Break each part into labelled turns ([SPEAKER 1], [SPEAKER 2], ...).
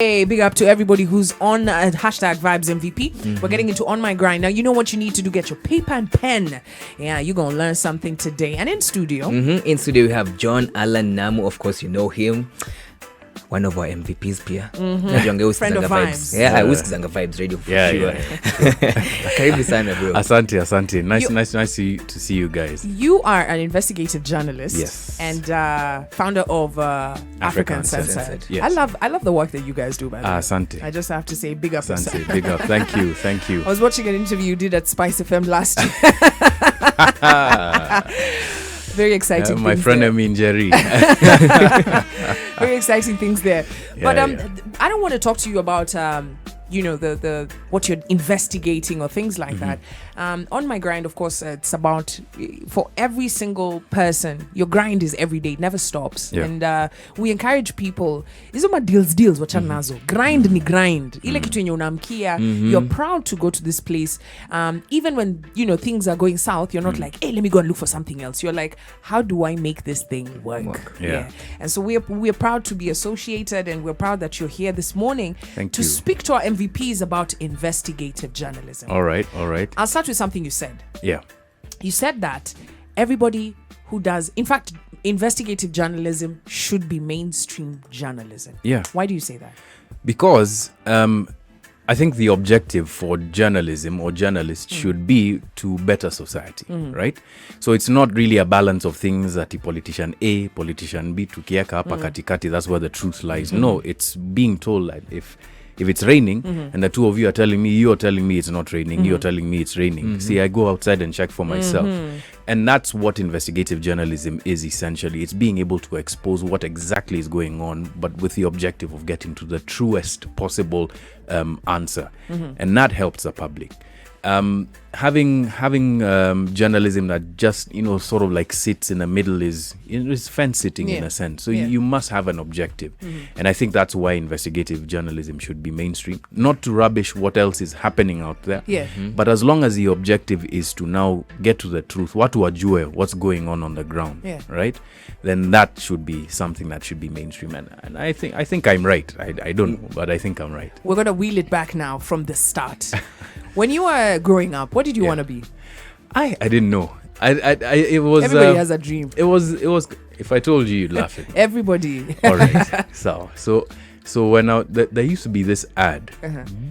[SPEAKER 1] Hey, big up to everybody who's on hashtag Vybez MVP. We're getting into On My Grind. Now, you know what you need to do. Get your paper and pen. Yeah, you're going to learn something today. And in studio.
[SPEAKER 2] In studio, we have John Allan Namu. Of course, you know him. One of our MVPs, Pia.
[SPEAKER 1] Friend of Vybez.
[SPEAKER 2] Yeah, I was Zanga Vybez radio for sure. Karibu sana, bro.
[SPEAKER 3] Asante. Nice to see you guys.
[SPEAKER 1] You are an investigative journalist.
[SPEAKER 3] Yes.
[SPEAKER 1] And founder of African Censored.
[SPEAKER 3] Yes.
[SPEAKER 1] I love the work that you guys do, by the way.
[SPEAKER 3] Asante.
[SPEAKER 1] I just have to say big up.
[SPEAKER 3] Asante, big up. Thank you.
[SPEAKER 1] I was watching an interview you did at Spice FM last year. Very exciting.
[SPEAKER 3] My friend Amin Jerry.
[SPEAKER 1] Very exciting things there. But I don't want to talk to you about the what you're investigating or things like that. On My Grind, of course, it's about for every single person. Your grind is every day, it never stops. And we encourage people. Isoma deals wacha nazo. Grind ni grind. Ile kitu yenye unamkia. You're proud to go to this place. Even when things are going south, you're not like, hey, let me go and look for something else. You're like, how do I make this thing work?
[SPEAKER 3] Yeah.
[SPEAKER 1] And so we're proud to be associated, and we're proud that you're here this morning to speak to our MVPs about investigative journalism.
[SPEAKER 3] All right.
[SPEAKER 1] I'll start with something you said.
[SPEAKER 3] Yeah.
[SPEAKER 1] You said that everybody who does, in fact, investigative journalism should be mainstream journalism.
[SPEAKER 3] Yeah.
[SPEAKER 1] Why do you say that?
[SPEAKER 3] Because I think the objective for journalism or journalists should be to better society, right? So it's not really a balance of things that politician A, politician B, tukieka hapa katikati, that's where the truth lies. No, it's being told that if it's raining and the two of you are telling me, you're telling me it's not raining, you're telling me it's raining. See, I go outside and check for myself. And that's what investigative journalism is essentially. It's being able to expose what exactly is going on, but with the objective of getting to the truest possible answer. And that helps the public. Having journalism that just sort of like sits in the middle is fence sitting in a sense. So you must have an objective, and I think that's why investigative journalism should be mainstream, not to rubbish what else is happening out there. But as long as the objective is to now get to the truth, what's going on the ground, right? Then that should be something that should be mainstream, and I think I'm right. I don't know, but I think I'm right.
[SPEAKER 1] We're gonna wheel it back now from the start. When you were growing up, what did you want to be?
[SPEAKER 3] I didn't know. It was
[SPEAKER 1] everybody has a dream.
[SPEAKER 3] It was. If I told you, you'd laugh at me.
[SPEAKER 1] Everybody.
[SPEAKER 3] All right. So when there used to be this ad.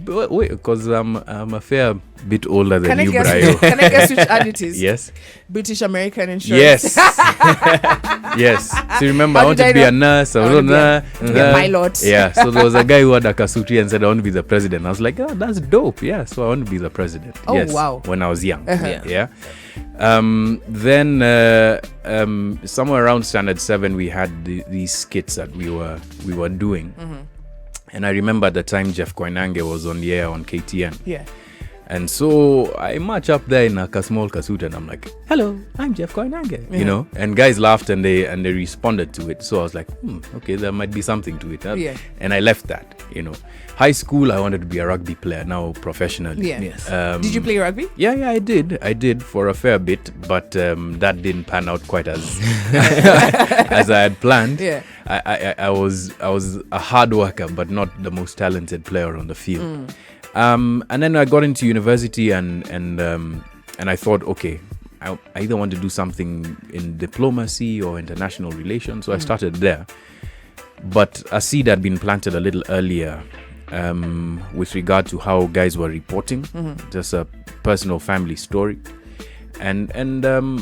[SPEAKER 3] But wait, because I'm a fair bit older than you, Brian.
[SPEAKER 1] Can I guess which ad it is?
[SPEAKER 3] Yes.
[SPEAKER 1] British American Insurance.
[SPEAKER 3] Yes. Yes. So remember, I wanted to be a nurse. I was
[SPEAKER 1] a pilot.
[SPEAKER 3] Yeah. So there was a guy who had a kasuti and said, I want to be the president. I was like, oh, that's dope. Yeah. So I want to be the president.
[SPEAKER 1] Oh,
[SPEAKER 3] yes,
[SPEAKER 1] wow.
[SPEAKER 3] When I was young. Yeah. Then somewhere around standard 7, we had these skits that we were doing. And I remember at the time Jeff Koinange was on the air on KTN.
[SPEAKER 1] Yeah.
[SPEAKER 3] And so I march up there in a small kasuit and I'm like, hello, I'm Jeff Koinange, and guys laughed and they responded to it. So I was like, okay, there might be something to it. And I left that, High school, I wanted to be a rugby player, now professionally.
[SPEAKER 1] Yeah. Yes. Did you play rugby?
[SPEAKER 3] Yeah, I did. I did for a fair bit, but that didn't pan out quite as as I had planned. Yeah. I was a hard worker, but not the most talented player on the field. And then I got into university and I thought, okay, I either want to do something in diplomacy or international relations. So I started there. But a seed had been planted a little earlier with regard to how guys were reporting, just a personal family story. And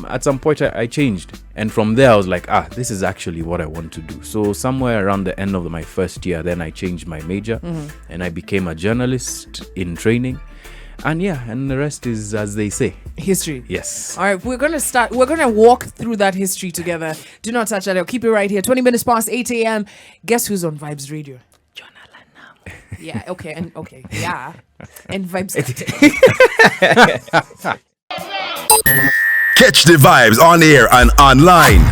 [SPEAKER 3] at some point I changed. And from there I was like, this is actually what I want to do. So somewhere around the end of my first year, then I changed my major and I became a journalist in training. And and the rest is, as they say,
[SPEAKER 1] history.
[SPEAKER 3] Yes.
[SPEAKER 1] All right, we're going to walk through that history together. Do not touch that. I'll keep it right here. 20 minutes past 8 a.m. Guess who's on Vybez Radio?
[SPEAKER 2] John Allan Namu.
[SPEAKER 1] Yeah, okay. Yeah. And Vybez.
[SPEAKER 4] Catch the Vybez on air and online.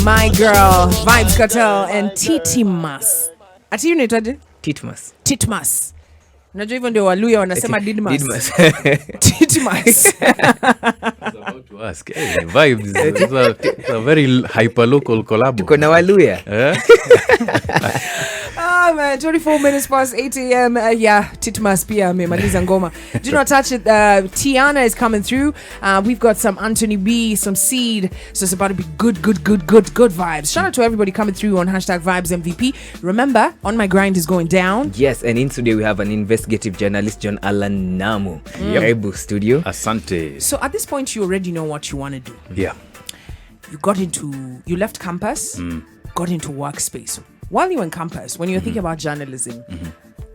[SPEAKER 1] My girl, Vybez Cartel and Titmas. Ati you naitwaje?
[SPEAKER 2] Titmas.
[SPEAKER 1] Titmas. Unajua hivyo ndio Waluya wanasema Didmas.
[SPEAKER 2] Didmas.
[SPEAKER 1] Titmas.
[SPEAKER 3] I was about to ask. Hey, Vybez. It's a very hyper-local collab.
[SPEAKER 2] Tuko na Waluya.
[SPEAKER 1] Oh man, 24 minutes past 8 a.m. Yeah, Titmas pia amemaliza ngoma. Do not touch it. Tiana is coming through. We've got some Anthony B, some Seed. So it's about to be good vibes. Shout out to everybody coming through on #VybesMVP. Remember, On My Grind is going down.
[SPEAKER 2] Yes, and in studio we have an investigative journalist, John Allan Namu. Karibu studio.
[SPEAKER 3] Asante.
[SPEAKER 1] So at this point, you already know what you want to do.
[SPEAKER 3] Yeah.
[SPEAKER 1] You left campus, got into workspace. While you were in campus, when you were thinking about journalism,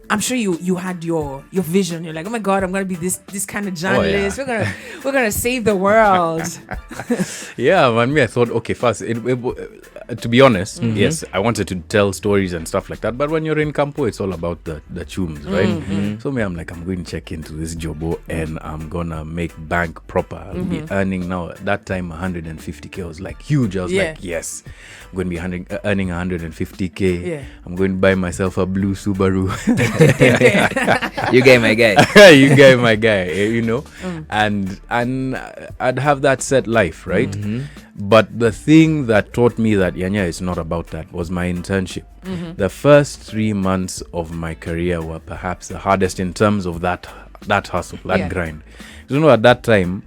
[SPEAKER 1] I'm sure you had your vision. You're like, oh my God, I'm gonna be this kind of journalist.
[SPEAKER 3] Oh, yeah.
[SPEAKER 1] We're gonna save the world.
[SPEAKER 3] Yeah, man. I thought, okay, first, to be honest, yes, I wanted to tell stories and stuff like that. But when you're in campo, it's all about the chums, right? So I'm like, I'm going to check into this jobo and I'm gonna make bank proper. I'll be earning now. At that time, 150K was like huge. I was like, yes, I'm going to be earning 150K.
[SPEAKER 1] Yeah.
[SPEAKER 3] I'm going to buy myself a blue Subaru.
[SPEAKER 2] You guy, my guy.
[SPEAKER 3] You guy, my guy, you know, and I'd have that set life, right? But the thing that taught me that Yanya is not about that was my internship. The first 3 months of my career were perhaps the hardest in terms of that hustle, that grind. You know, at that time,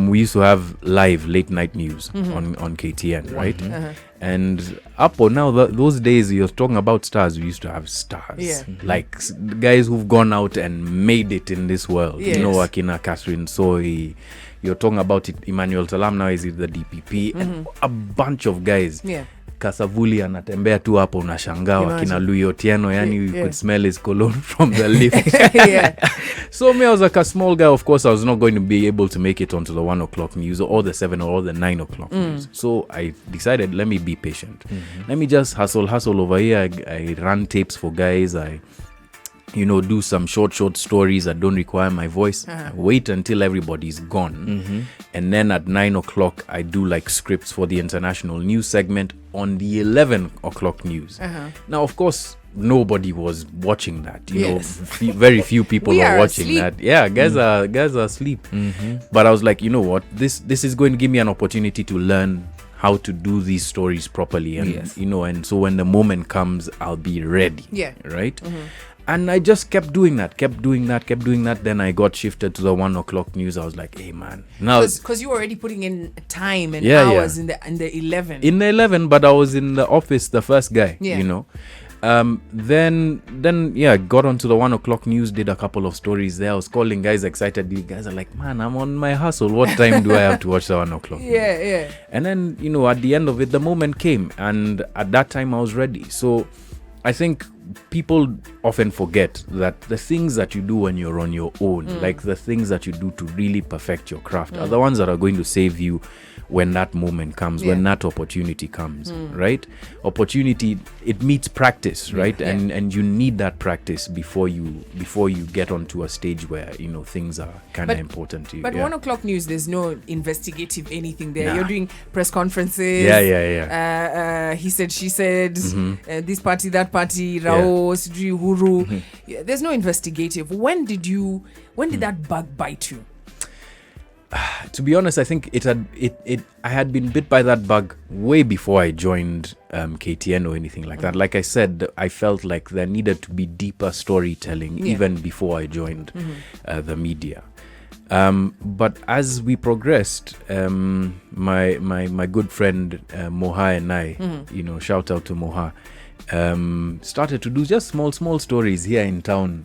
[SPEAKER 3] we used to have live late night news on KTN, right? And up or now, those days you're talking about stars, we used to have stars. Like guys who've gone out and made it in this world.
[SPEAKER 1] Yes.
[SPEAKER 3] You know, Akina Catherine Soy, you're talking about it, Emmanuel Salam now is the DPP, and a bunch of guys.
[SPEAKER 1] Yeah.
[SPEAKER 3] Kasavuli anatembea tu hapo unashangaa wakina Louis Otieno, yani you could smell his cologne from the lift. So me, I was like a small guy, of course I was not going to be able to make it onto the 1 o'clock news or the 7 or the 9 o'clock news. So I decided, let me be patient. Let me just hustle over here. I run tapes for guys. I do some short stories that don't require my voice. Wait until everybody's gone. And then at 9 o'clock, I do like scripts for the international news segment on the 11 o'clock news. Now, of course, nobody was watching that. You know, very few people were watching asleep. That. Yeah, guys are asleep. But I was like, you know what? This is going to give me an opportunity to learn how to do these stories properly. And, and so when the moment comes, I'll be ready. Yeah. Right? And I just kept doing that. Then I got shifted to the 1 o'clock news. I was like, hey, man. Now,
[SPEAKER 1] because you were already putting in time and hours in the 11.
[SPEAKER 3] In the 11, but I was in the office, the first guy, you know. Then got onto the 1 o'clock news, did a couple of stories there. I was calling guys excitedly. Guys are like, man, I'm on my hustle. What time do I have to watch the 1 o'clock news?
[SPEAKER 1] Yeah.
[SPEAKER 3] And then, at the end of it, the moment came. And at that time, I was ready. So I think people often forget that the things that you do when you're on your own, like the things that you do to really perfect your craft, are the ones that are going to save you when that moment comes, when that opportunity comes, right? Opportunity, it meets practice, right? And you need that practice before you get onto a stage where things are kind of important to you.
[SPEAKER 1] But 1 o'clock news, there's no investigative anything there. You're doing press conferences. He said, she said, this party, that party, Rao, Sijui, Huru. There's no investigative. When did that bug bite you?
[SPEAKER 3] To be honest, I think I had been bit by that bug way before I joined KTN or anything like that. Like I said, I felt like there needed to be deeper storytelling even before I joined the media. But as we progressed, my good friend Moha and I, shout out to Moha, started to do just small stories here in town,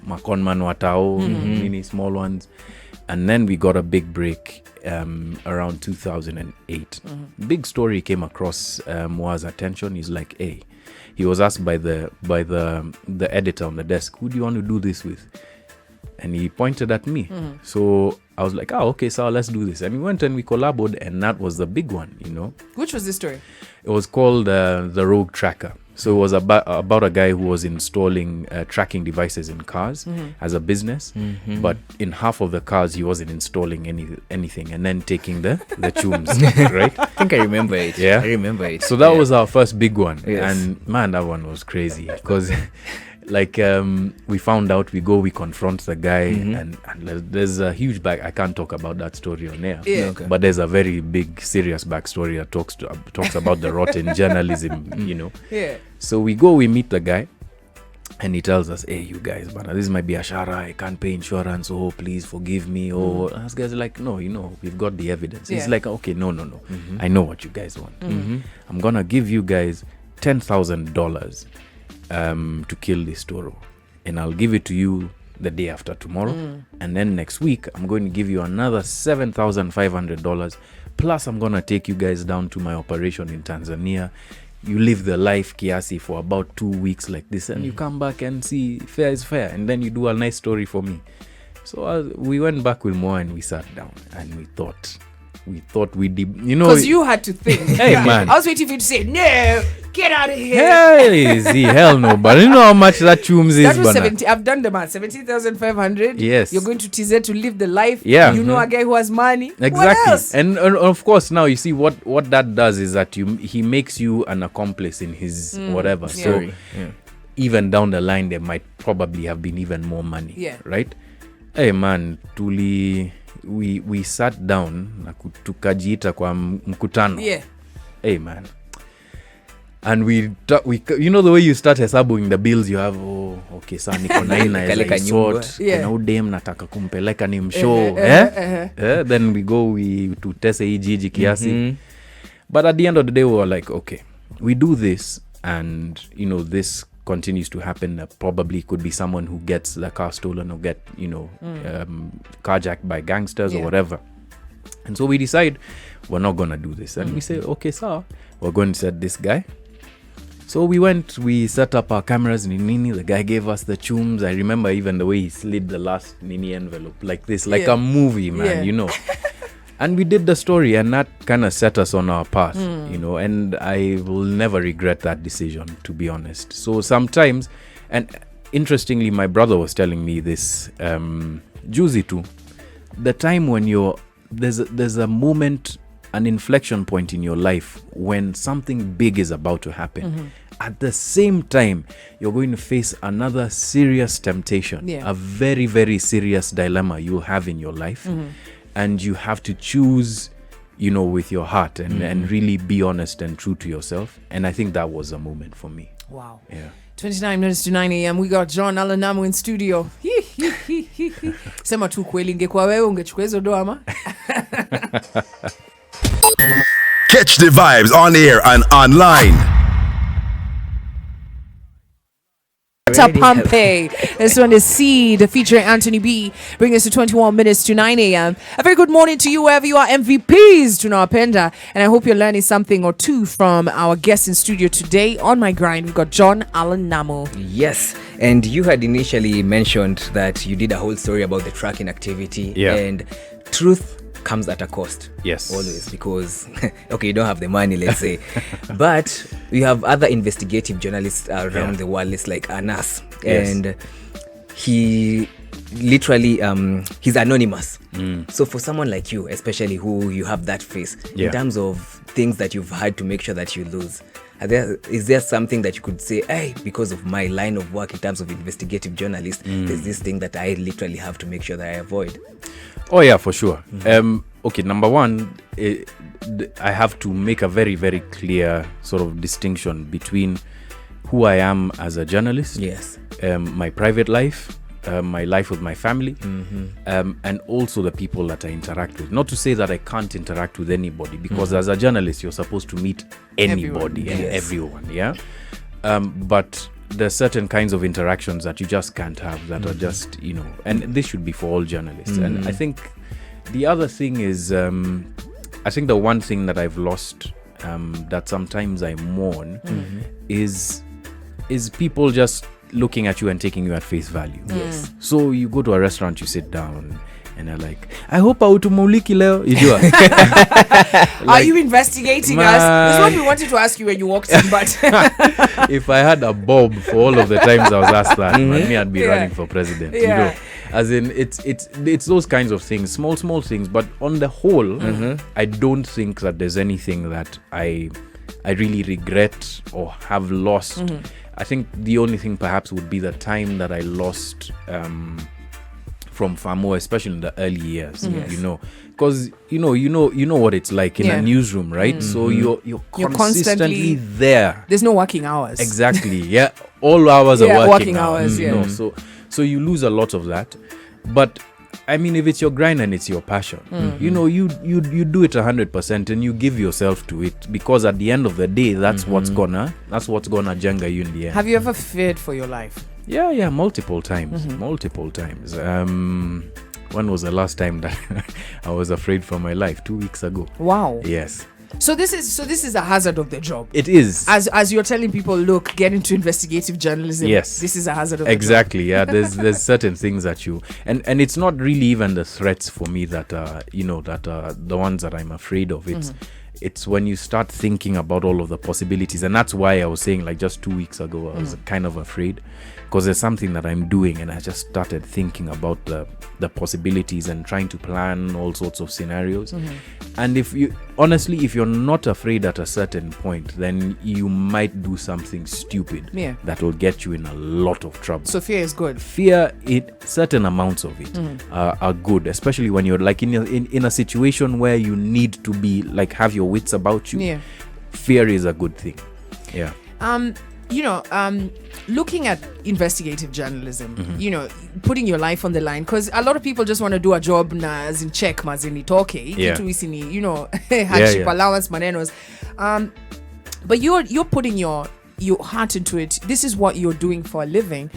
[SPEAKER 3] Makonman Watao, many small ones. And then we got a big break around 2008. Big story came across Moa's attention. He's like, hey, he was asked by the editor on the desk, who do you want to do this with? And he pointed at me. So I was like, okay, so let's do this. And we went and we collaborated, and that was the big one,
[SPEAKER 1] Which was the story?
[SPEAKER 3] It was called The Rogue Tracker. So it was about a guy who was installing tracking devices in cars as a business, but in half of the cars he wasn't installing anything, and then taking the chums, right?
[SPEAKER 2] I think I remember it.
[SPEAKER 3] Yeah,
[SPEAKER 2] I remember it.
[SPEAKER 3] So that was our first big one, and man, that one was crazy because like we found out, we confront the guy, and there's a huge I can't talk about that story on air.
[SPEAKER 1] Yeah.
[SPEAKER 2] Okay.
[SPEAKER 3] But there's a very big, serious backstory that talks about the rotten journalism,
[SPEAKER 1] Yeah.
[SPEAKER 3] So we meet the guy, and he tells us, hey, you guys, but this might be a shara, I can't pay insurance, oh, please forgive me. Oh, us guys are like, no, we've got the evidence. He's like, okay, no. I know what you guys want. I'm going to give you guys $10,000 to kill this toro. And I'll give it to you the day after tomorrow. And then next week, I'm going to give you another $7,500. Plus, I'm going to take you guys down to my operation in Tanzania. You live the life kiasi for about 2 weeks like this, and you come back and see fair is fair, and then you do a nice story for me. So we went back with Moa and we sat down and we thought we did,
[SPEAKER 1] Because you had to think.
[SPEAKER 3] Hey, man.
[SPEAKER 1] I was waiting for you to say, no, get out of here.
[SPEAKER 3] Hey, see, hell no, but you know how much that chums is,
[SPEAKER 1] That was
[SPEAKER 3] bana.
[SPEAKER 1] 70. I've done the math. 17,500.
[SPEAKER 3] Yes.
[SPEAKER 1] You're going to TZ to live the life.
[SPEAKER 3] Yeah.
[SPEAKER 1] You know a guy who has money. What
[SPEAKER 3] Exactly.
[SPEAKER 1] else?
[SPEAKER 3] And of course, now you see what that does is that he makes you an accomplice in his whatever. So
[SPEAKER 2] Story.
[SPEAKER 3] even down the line, there might probably have been even more money.
[SPEAKER 1] Yeah.
[SPEAKER 3] Right? Hey man, we sat down na tukajiita kwa mkutano.
[SPEAKER 1] Yeah.
[SPEAKER 3] Hey man. And we the way you start hesabuing the bills you have, okay, saa niko na hii
[SPEAKER 2] Kale
[SPEAKER 3] naeza
[SPEAKER 2] kanyumba.
[SPEAKER 3] isort,
[SPEAKER 1] Yeah.
[SPEAKER 3] kuna udem nataka kumpeleka ni mshow, then we go tutese hii jiji kiasi. But at the end of the day, we were like, okay, we do this, and this continues to happen. Probably could be someone who gets the car stolen or get carjacked by gangsters or whatever. And so we decide we're not gonna do this, and we say, okay, sir, we're going to set this guy. So we set up our cameras in Nini. The guy gave us the chums. I remember even the way he slid the last Nini envelope like this, like a movie, man, And we did the story, and that kind of set us on our path, and I will never regret that decision, to be honest. So sometimes, and interestingly, my brother was telling me this, Juicy too, the time when there's a moment, an inflection point in your life when something big is about to happen. At the same time, you're going to face another serious temptation, a very, very serious dilemma you have in your life. And you have to choose, with your heart and really be honest and true to yourself. And I think that was a moment for me.
[SPEAKER 1] Wow.
[SPEAKER 3] Yeah.
[SPEAKER 1] 29 minutes to 9 a.m. We got John Allan Namu in studio. Sema tu kweli, ingekuwa wewe ungechukua hizo doa ama?
[SPEAKER 4] Catch the vibes on air and online.
[SPEAKER 1] Pompeii. This one is Seed featuring Anthony B. Bring us to 21 minutes to 9 a.m. A very good morning to you wherever you are, MVPs tunawapenda, and I hope you're learning something or two from our guest in studio today. On my grind, we've got John Allan Namu.
[SPEAKER 2] Yes, and you had initially mentioned that you did a whole story about the tracking activity, and truth comes at a cost.
[SPEAKER 3] Yes.
[SPEAKER 2] Always, because okay, you don't have the money, let's say, but you have other investigative journalists around the world. It's like Anas, and he literally he's anonymous. So for someone like you, especially who you have that face, in terms of things that you've had to make sure that you lose, is there something that you could say, hey, because of my line of work in terms of investigative journalist, there's this thing that I literally have to make sure that I avoid?
[SPEAKER 3] Oh yeah, for sure. Okay, number one, I have to make a very, very clear sort of distinction between who I am as a journalist, my private life, my life with my family, and also the people that I interact with. Not to say that I can't interact with anybody, because as a journalist, you're supposed to meet anybody and everyone, but there's certain kinds of interactions that you just can't have, that are just, and this should be for all journalists. And I think the other thing is, I think the one thing that I've lost, that sometimes I mourn, is people just looking at you and taking you at face value.
[SPEAKER 1] Yes.
[SPEAKER 3] So you go to a restaurant, you sit down, and they're like, I hope autumuliki leo.
[SPEAKER 1] Are you investigating us? That's what we wanted to ask you when you walked in, but
[SPEAKER 3] if I had a bob for all of the times I was asked that, me, I'd be running for president. As in, it's those kinds of things, small things. But on the whole, I don't think that there's anything that I really regret or have lost. I think the only thing perhaps would be the time that I lost from far more, especially in the early years. You know, because you know what it's like in a newsroom, right? So you're consistently there.
[SPEAKER 1] There's no working hours.
[SPEAKER 3] Exactly. Yeah, all hours are working
[SPEAKER 1] hours.
[SPEAKER 3] You know, so you lose a lot of that. But I mean, if it's your grind and it's your passion, you know, you do it 100% and you give yourself to it, because at the end of the day, that's what's gonna jenga you in the end.
[SPEAKER 1] Have you ever feared for your life?
[SPEAKER 3] Yeah, multiple times. When was the last time that I was afraid for my life? 2 weeks ago.
[SPEAKER 1] Wow.
[SPEAKER 3] Yes.
[SPEAKER 1] So this is a hazard of the job.
[SPEAKER 3] It is.
[SPEAKER 1] As you're telling people, look, get into investigative journalism.
[SPEAKER 3] Yes.
[SPEAKER 1] This is a hazard of the job.
[SPEAKER 3] Exactly. Yeah. There's certain things that you and it's not really even the threats for me that the ones that I'm afraid of. It's when you start thinking about all of the possibilities, and that's why I was saying, like, just 2 weeks ago I was kind of afraid, because there's something that I'm doing and I just started thinking about the possibilities and trying to plan all sorts of scenarios. And if you're not afraid at a certain point, then you might do something stupid that will get you in a lot of trouble.
[SPEAKER 1] So fear is good.
[SPEAKER 3] Certain amounts of it are good, especially when you're like in a situation where you need to be like have your wits about you. Fear is a good thing.
[SPEAKER 1] Looking at investigative journalism, putting your life on the line, because a lot of people just want to do a job as in check mazini toke hardship allowance manenos, but you're putting your heart into it. This is what you're doing for a living.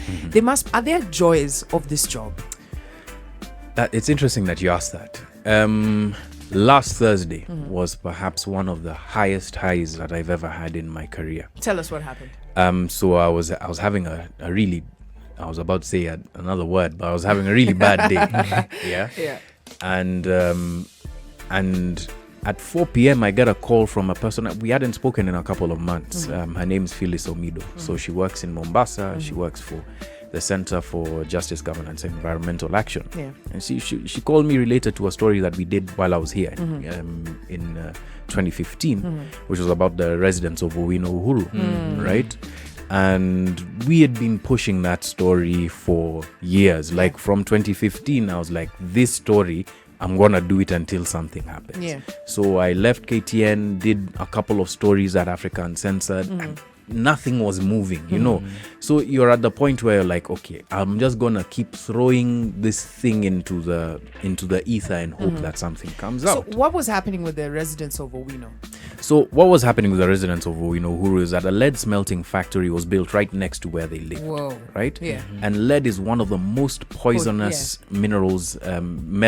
[SPEAKER 1] Are there joys of this job?
[SPEAKER 3] It's interesting that you asked that. Last Thursday was perhaps one of the highest highs that I've ever had in my career.
[SPEAKER 1] Tell us what happened.
[SPEAKER 3] So I was having a really, I was about to say another word, but I was having a really bad day. Yeah. And at 4 p.m. I got a call from a person that we hadn't spoken in a couple of months. Her name's Phyllis Omido. So she works in Mombasa. She works for the Center for Justice, Governance and Environmental Action. And she called me related to a story that we did while I was here in 2015, which was about the residents of Owino Uhuru, right? And we had been pushing that story for years. Like from 2015, I was like, this story, I'm gonna do it until something happens. So I left KTN, did a couple of stories at Africa Uncensored, and nothing was moving, you know. So you're at the point where you're like, okay, I'm just gonna keep throwing this thing into the ether and hope that something comes out.
[SPEAKER 1] So what was happening with the residents of Owino?
[SPEAKER 3] So what was happening with the residents of Owino Uhuru is that a lead smelting factory was built right next to where they lived.
[SPEAKER 1] Whoa.
[SPEAKER 3] Right?
[SPEAKER 1] Yeah.
[SPEAKER 3] And lead is one of the most poisonous metals in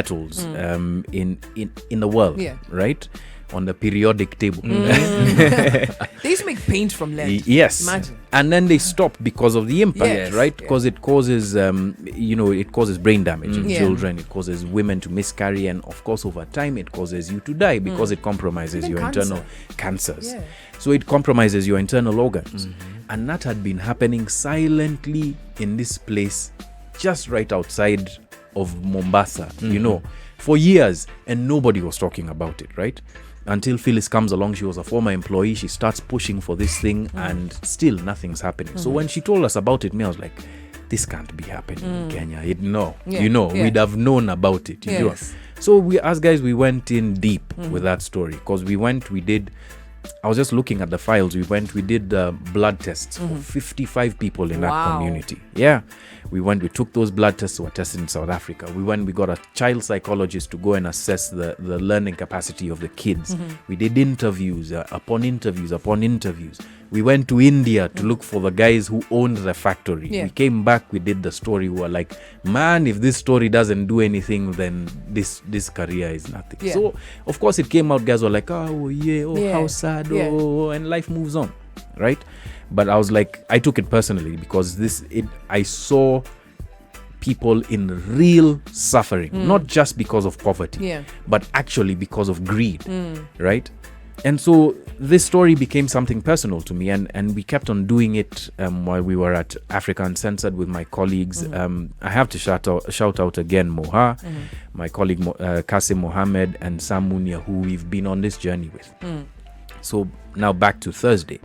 [SPEAKER 3] the world. Right? On the periodic table.
[SPEAKER 1] They used to make paint from lead.
[SPEAKER 3] Yes.
[SPEAKER 1] Imagine.
[SPEAKER 3] And then they stopped because of the impact, right? Because it causes, it causes brain damage in children. It causes women to miscarry. And of course, over time, it causes you to die because it compromises your internal cancers. So it compromises your internal organs. And that had been happening silently in this place just right outside of Mombasa, for years. And nobody was talking about it, right? Until Phyllis comes along. She was a former employee. She starts pushing for this thing and still nothing's happening. So when she told us about it, I was like, this can't be happening in Kenya. We'd have known about it. So we went in deep with that story, because I was just looking at the files. We did blood tests for 55 people in that community. We took those blood tests that were tested in South Africa. We got a child psychologist to go and assess the learning capacity of the kids. We did interviews upon interviews. We went to India to look for the guys who owned the factory. We came back, we did the story. We were like, man, if this story doesn't do anything, then this career is nothing. So, of course, it came out, guys were like, how sad, and life moves on, right? But I was like, I took it personally, because I saw people in real suffering, not just because of poverty, but actually because of greed, right? And so this story became something personal to me, and we kept on doing it while we were at Africa Uncensored with my colleagues. I have to shout out again Moha, my colleague Kasim Mohammed, and Sam Munia, who we've been on this journey with. So now back to Thursday.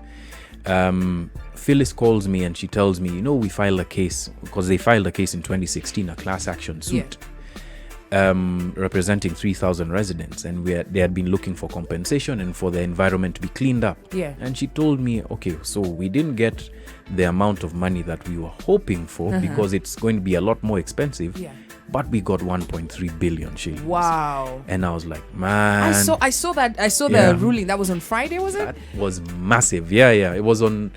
[SPEAKER 3] Phyllis calls me and she tells me, we filed a case, because they filed a case in 2016, a class action suit, representing 3,000 residents, and they had been looking for compensation and for the environment to be cleaned up.
[SPEAKER 1] Yeah.
[SPEAKER 3] And she told me, okay, so we didn't get the amount of money that we were hoping for because it's going to be a lot more expensive.
[SPEAKER 1] Yeah.
[SPEAKER 3] But we got 1.3 billion shillings.
[SPEAKER 1] Wow.
[SPEAKER 3] And I was like, man.
[SPEAKER 1] I saw the ruling. That was on Friday, was it?
[SPEAKER 3] That was massive. Yeah. It was on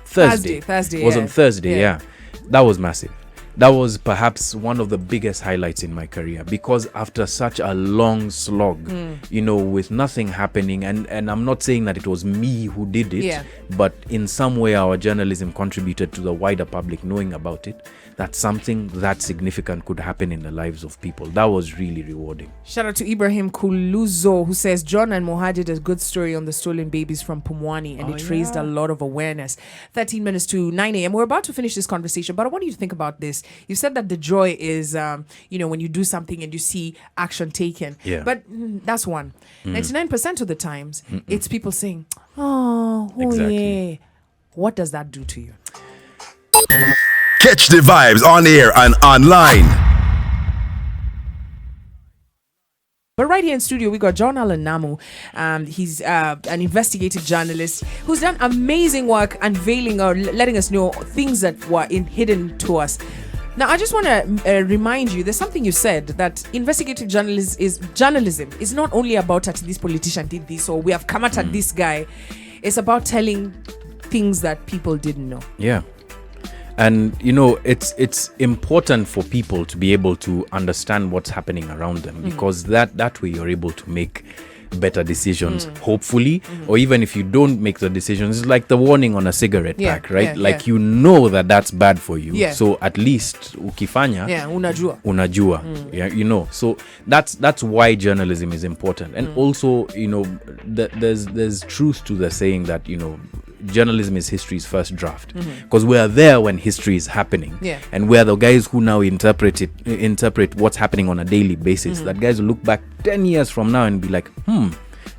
[SPEAKER 3] Thursday.
[SPEAKER 1] Thursday.
[SPEAKER 3] It was on Thursday, yeah. That was massive. That was perhaps one of the biggest highlights in my career, because after such a long slog, with nothing happening, and I'm not saying that it was me who did it, but in some way our journalism contributed to the wider public knowing about it, that something that significant could happen in the lives of people. That was really rewarding.
[SPEAKER 1] Shout out to Ibrahim Kuluzo, who says John and Moha did a good story on the stolen babies from Pumwani, and it raised a lot of awareness. 13 minutes to 9 a.m. We're about to finish this conversation, but I want you to think about this. You said that the joy is, when you do something and you see action taken.
[SPEAKER 3] Yeah.
[SPEAKER 1] But that's one. 99% of the times, it's people saying,
[SPEAKER 3] Exactly.
[SPEAKER 1] yeah. What does that do to you?
[SPEAKER 4] Catch the vibes on air and online.
[SPEAKER 1] But right here in studio, we got John Allan Namu. He's an investigative journalist who's done amazing work unveiling or letting us know things that were hidden to us. Now, I just want to remind you, there's something you said, that investigative journalism is not only about that this politician did this or we have come at this guy. It's about telling things that people didn't know.
[SPEAKER 3] Yeah. And it's important for people to be able to understand what's happening around them, because that way you're able to make better decisions, hopefully. Or even if you don't make the decisions, it's like the warning on a cigarette pack, right? You know that's bad for you. So at least ukifanya, unajua. Yeah, so that's why journalism is important. And also, there's truth to the saying that journalism is history's first draft, because we are there when history is happening, and we are the guys who now interpret what's happening on a daily basis. That guys will look back 10 years from now and be like,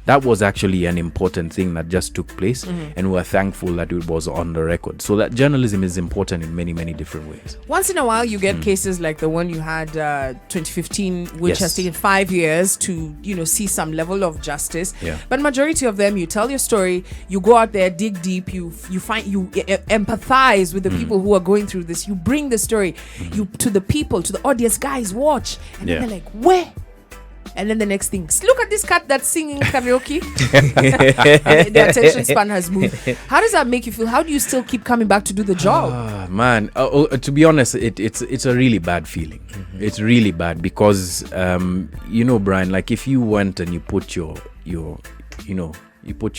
[SPEAKER 3] that was actually an important thing that just took place, and we're thankful that it was on the record. So that journalism is important in many, many different ways.
[SPEAKER 1] Once in a while, you get cases like the one you had 2015, which has taken 5 years to, see some level of justice.
[SPEAKER 3] Yeah.
[SPEAKER 1] But majority of them, you tell your story, you go out there, dig deep, you empathize with the people who are going through this. You bring the story to the people, to the audience. Guys, watch, and then they're like, where? And then the next thing, look at this cat that's singing karaoke. And the attention span has moved. How does that make you feel? How do you still keep coming back to do the job?
[SPEAKER 3] Man, to be honest, it's a really bad feeling. It's really bad because, Brian, like if you went and you put your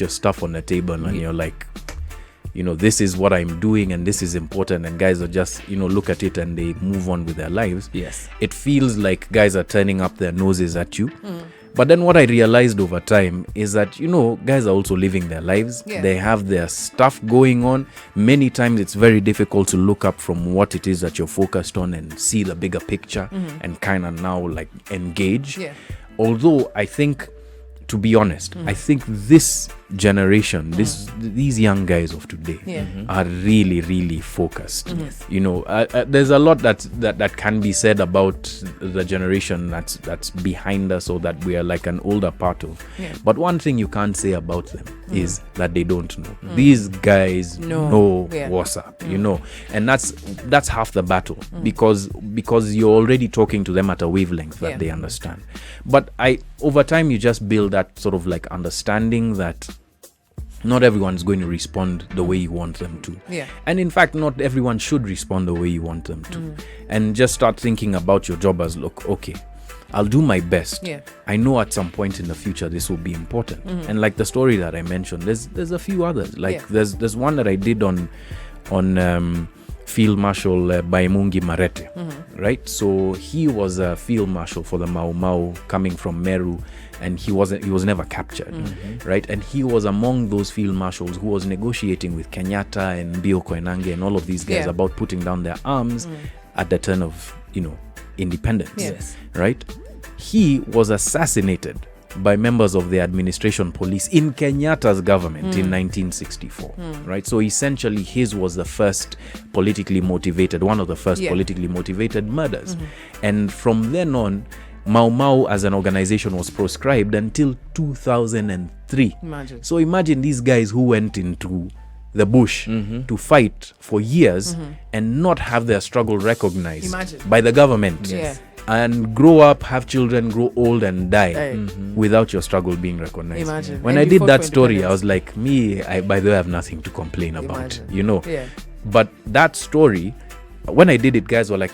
[SPEAKER 3] stuff on the table and you're like, this is what I'm doing and this is important, and guys are just, look at it and they move on with their lives.
[SPEAKER 2] Yes.
[SPEAKER 3] It feels like guys are turning up their noses at you. But then what I realized over time is that, guys are also living their lives.
[SPEAKER 1] Yeah.
[SPEAKER 3] They have their stuff going on. Many times it's very difficult to look up from what it is that you're focused on and see the bigger picture and kind of now like engage.
[SPEAKER 1] Yeah.
[SPEAKER 3] Although I think, to be honest, I think this generation, these young guys of today are really, really focused. There's a lot that can be said about the generation that's behind us, or that we are like an older part of. But one thing you can't say about them is that they don't know. These guys know what's up, and that's half the battle, because you're already talking to them at a wavelength that they understand. But over time you just build that sort of like understanding that not everyone's going to respond the way you want them to.
[SPEAKER 1] Yeah.
[SPEAKER 3] And in fact, not everyone should respond the way you want them to. And just start thinking about your job as, look, okay, I'll do my best.
[SPEAKER 1] Yeah.
[SPEAKER 3] I know at some point in the future this will be important. And like the story that I mentioned, there's a few others. Like there's one that I did on Field Marshal Baimungi Marete, right? So he was a field marshal for the Mau Mau coming from Meru, and he was never captured, right? And he was among those field marshals who was negotiating with Kenyatta and Bio Koinange and all of these guys about putting down their arms at the turn of independence, right? He was assassinated by members of the administration police in Kenyatta's government in 1964, right? So essentially his was the first politically motivated, one of the first politically motivated murders. And from then on, Mau Mau as an organization was proscribed until 2003.
[SPEAKER 1] Imagine.
[SPEAKER 3] So imagine these guys who went into the bush to fight for years and not have their struggle recognized by the government.
[SPEAKER 1] Yes.
[SPEAKER 3] And grow up, have children, grow old and die without your struggle being recognized.
[SPEAKER 1] Imagine.
[SPEAKER 3] When
[SPEAKER 1] And
[SPEAKER 3] I
[SPEAKER 1] you
[SPEAKER 3] did
[SPEAKER 1] fought
[SPEAKER 3] that
[SPEAKER 1] for
[SPEAKER 3] story, I
[SPEAKER 1] independence.
[SPEAKER 3] was like, by the way, I have nothing to complain about,
[SPEAKER 1] Imagine.
[SPEAKER 3] you know.
[SPEAKER 1] Yeah.
[SPEAKER 3] But that story, when I did it, guys were like,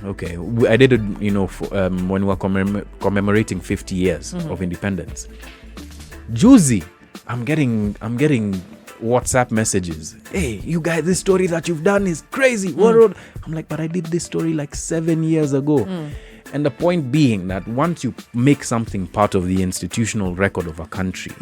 [SPEAKER 3] okay. I did it, you know, when we were commemorating 50 years of independence. Juicy, I'm getting WhatsApp messages. Hey, you guys, this story that you've done is crazy. What? I'm like, but I did this story like 7 years ago. And the point being that once you make something part of the institutional record of a country,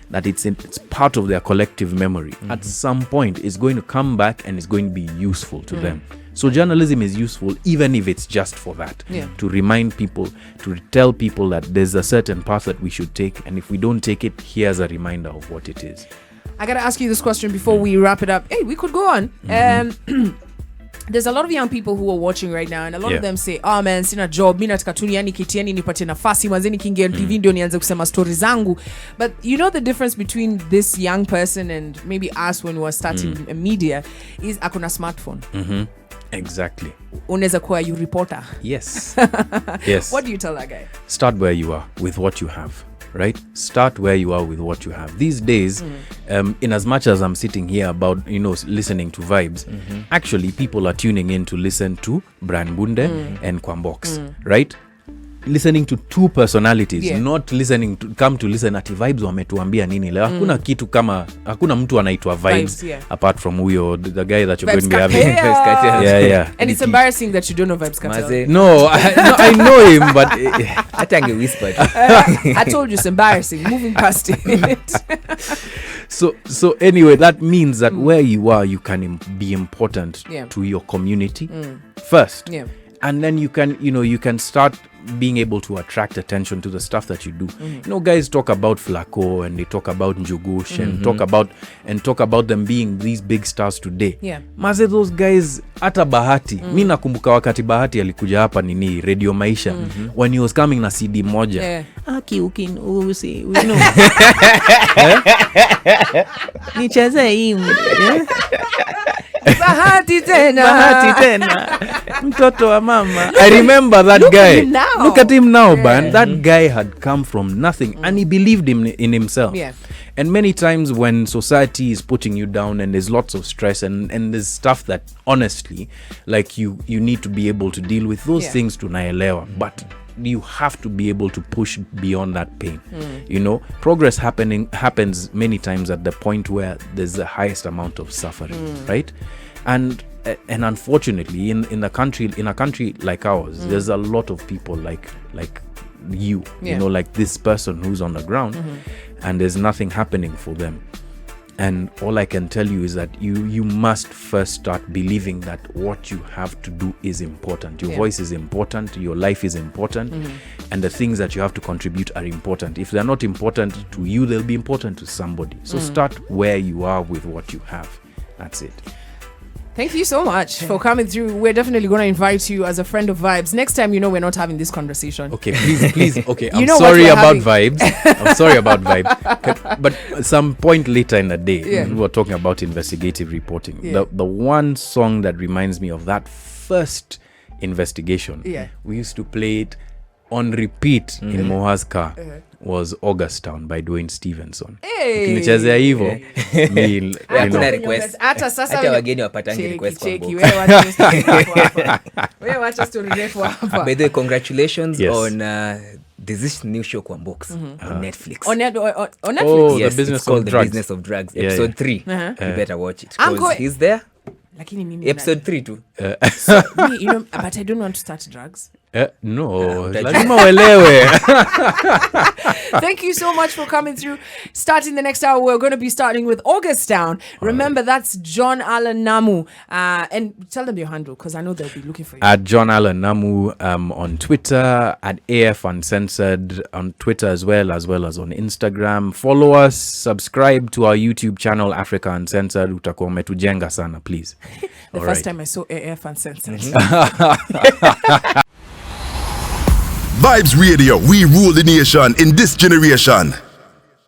[SPEAKER 3] that it's part of their collective memory, at some point it's going to come back and it's going to be useful to them. So journalism is useful even if it's just for that, to remind people, to tell people that there's a certain path that we should take, and if we don't take it, here's a reminder of what it is.
[SPEAKER 1] I gotta ask you this question before we wrap it up. Hey, we could go on. There's a lot of young people who are watching right now, and a lot of them say, oh man, sina job, mi nataka tu yani kitieni nipate nafasi, mwanzeni kingia TV ndio nianze kusema story zangu. But you know the difference between this young person and maybe us when we were starting media is akuna smartphone.
[SPEAKER 3] Exactly.
[SPEAKER 1] Unaweza kuwa you reporter.
[SPEAKER 3] Yes. Yes.
[SPEAKER 1] What do you tell that guy?
[SPEAKER 3] Start where you are with what you have. Right? Start where you are with what you have. These days, in as much as I'm sitting here about, you know, listening to Vybez, actually people are tuning in to listen to Mbunde and Kwambox, right? Listening to two personalities, not listening to come to listen ati Vybez wametuambia nini leo. Hakuna kitu kama, hakuna mtu anaitwa Vybez apart from huyo, the guy that you're going to be having. Yeah.
[SPEAKER 1] And it's embarrassing that you don't know Vybez Cartel.
[SPEAKER 3] No, I know him, but
[SPEAKER 2] Atange whispered.
[SPEAKER 1] I told you it's embarrassing. Moving past it.
[SPEAKER 3] So anyway, that means that where you are, you can be important to your community first. And then you can start being able to attract attention to the stuff that you do. You know, guys talk about Flacco and they talk about Njugush and talk about them being these big stars today. Maze, those guys hata Bahati. Mi nakumbuka wakati Bahati alikuja hapa nini Radio Maisha when he was coming na CD moja.
[SPEAKER 2] Nicheze hii.
[SPEAKER 1] Bahati tena.
[SPEAKER 3] Mtoto wa mama. I remember that guy. Look at him now, man. That guy had come from nothing and he believed in himself. And many times when society is putting you down and there's lots of stress and there's stuff that honestly, like you need to be able to deal with those things to naelewa. But you have to be able to push beyond that pain. You know, progress happens many times at the point where there's the highest amount of suffering, right? And unfortunately, in a country like ours, there's a lot of people like you know, like this person who's on the ground, and there's nothing happening for them. And all I can tell you is that you must first start believing that what you have to do is important. Your voice is important, your life is important, and the things that you have to contribute are important. If they're not important to you, they'll be important to somebody. So start where you are with what you have. That's it.
[SPEAKER 1] Thank you so much for coming through. We're definitely going to invite you as a friend of Vybez. Next time, you know, we're not having this conversation.
[SPEAKER 3] Okay, please. Okay,
[SPEAKER 1] I'm sorry
[SPEAKER 3] about Vybez. I'm sorry about Vybez. But some point later in the day, we were talking about investigative reporting. The one song that reminds me of that first investigation, we used to play it on repeat in Moha's car. Was August Town by Dwayne Stevenson. Ukinichezea hivyo
[SPEAKER 2] Hakuna request.
[SPEAKER 1] Hata sasa
[SPEAKER 2] hata wageni wapatangi request kwa box.
[SPEAKER 1] Wewe wacha story refu hapa.
[SPEAKER 2] By the way, congratulations on there's this new show Kwambox on Netflix.
[SPEAKER 1] On Netflix?
[SPEAKER 3] Oh,
[SPEAKER 2] yes,
[SPEAKER 3] the business
[SPEAKER 2] it's called
[SPEAKER 3] of
[SPEAKER 2] The
[SPEAKER 3] drugs.
[SPEAKER 2] Business of Drugs, episode 3. You better watch it. He's there.
[SPEAKER 1] Lakini mimi
[SPEAKER 2] Episode 3 too.
[SPEAKER 1] so, you know, but I don't want to start drugs.
[SPEAKER 3] No, lazima uelewe.
[SPEAKER 1] Thank you so much for coming through. Starting the next hour, we're going to be starting with August Town. Remember, that's John Allan Namu. And tell them your handle, because I know they'll be looking for you.
[SPEAKER 3] At John Allan Namu on Twitter, at AF Uncensored on Twitter as well as on Instagram. Follow us, subscribe to our YouTube channel, Africa Uncensored. Utakuwa umetujenga sana, please.
[SPEAKER 1] The first time I saw AF Uncensored.
[SPEAKER 4] Vybez Radio, we rule the nation in this generation.